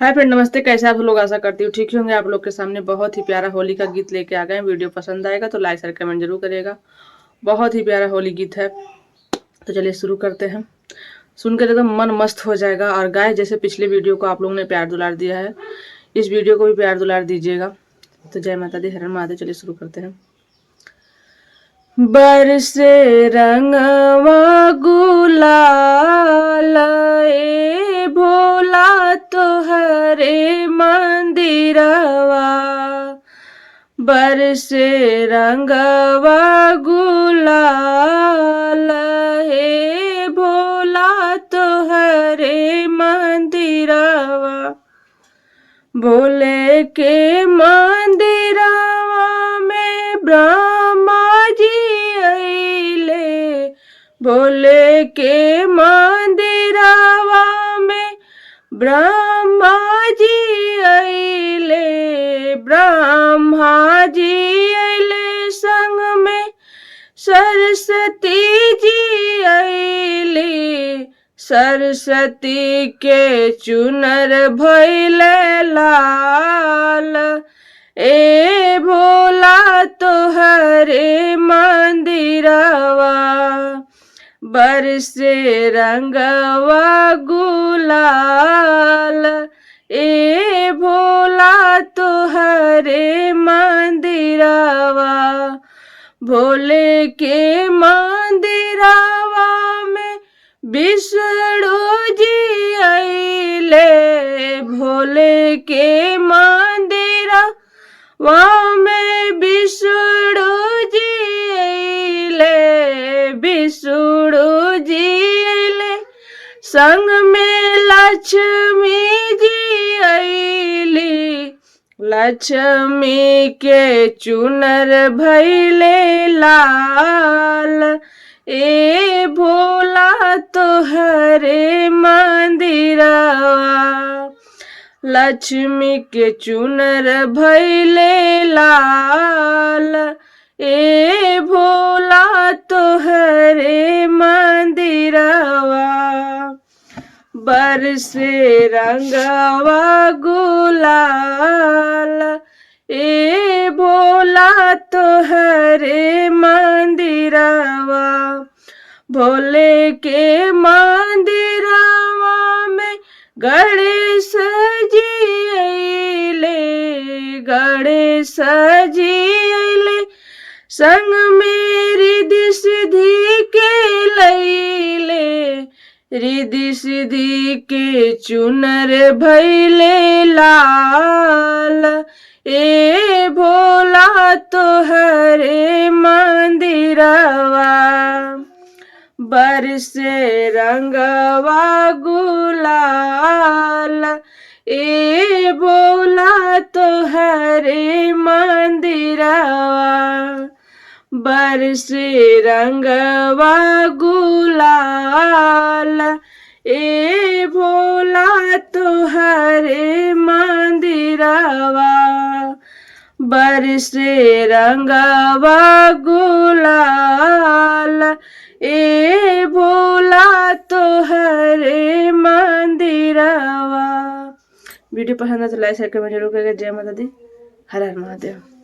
Hi friend, नमस्ते। कैसे आप लोग? आशा करती हूँ ठीक ही होंगे। आप लोग के सामने बहुत ही प्यारा होली का गीत लेके आ गए। वीडियो पसंद आएगा तो लाइक शेयर कमेंट जरूर करिएगा। बहुत ही प्यारा होली गीत है, तो चलिए शुरू करते हैं। सुनकर एकदम मन मस्त हो जाएगा। और गाय जैसे पिछले वीडियो को आप लोगों ने प्यार दुलार दिया है, इस वीडियो को भी प्यार दुलार दीजिएगा। तो जय माता दी, हर महादेव। चलिए शुरू करते हैं। बरसे रंगवा गुलाल ए भोला तोहरे मंदिरवा, बरसे रंगवा गुलाल हे भोला तोहरे मंदिरवा। भोले के मंदिरवा में ब्रह्मा जी अइले, भोले के मंदिरवा में ब्रह्मा जी अइले, ब्रह्मा जी अइले संग में सरस्वती जी अइली। सरस्वती के चुनर भइले लाल ए भोला तोहरे मंदिरवा, बरसे रंगवा गुलाल ए भोला तोहरे मंदिरवा। भोले के मंदिरवा में विष्णु जी अइले, भोले के मंदिरवा में विष्णु जी अइले, विष्णु जी अइले संग में लक्ष्मी जी अइली। लक्ष्मी के चुनर भइले लाल ए भोला तोहरे मंदिरवा। लक्ष्मी के चुनर भइले लाल ए भोला तोहरे मंदिरवा, बरसे रंगवा गुलाल ए भोला तोहरे मंदिरवा। भोले के मंदिरवा में गणेश जी अइले, गणेश जी अइले संग में रिद्धि सिद्धि के लइले, रिद्धि सिद्धि के चुनर भइले लाल ए भोला तोहरे मंदिरवा, बरसे रंगवा गुलाल ए भोला तोहरे मंदिरवा। बरसे रंगवा गुलाल ए भोला तोहरे मंदिरवा, बरसे रंगवा गुलाल ए भोला तोहरे मंदिरवा। वीडियो पसंद है तो लाइक शेयर कमेंट जरूर करेगा। जय माता दी, हर हर महादेव।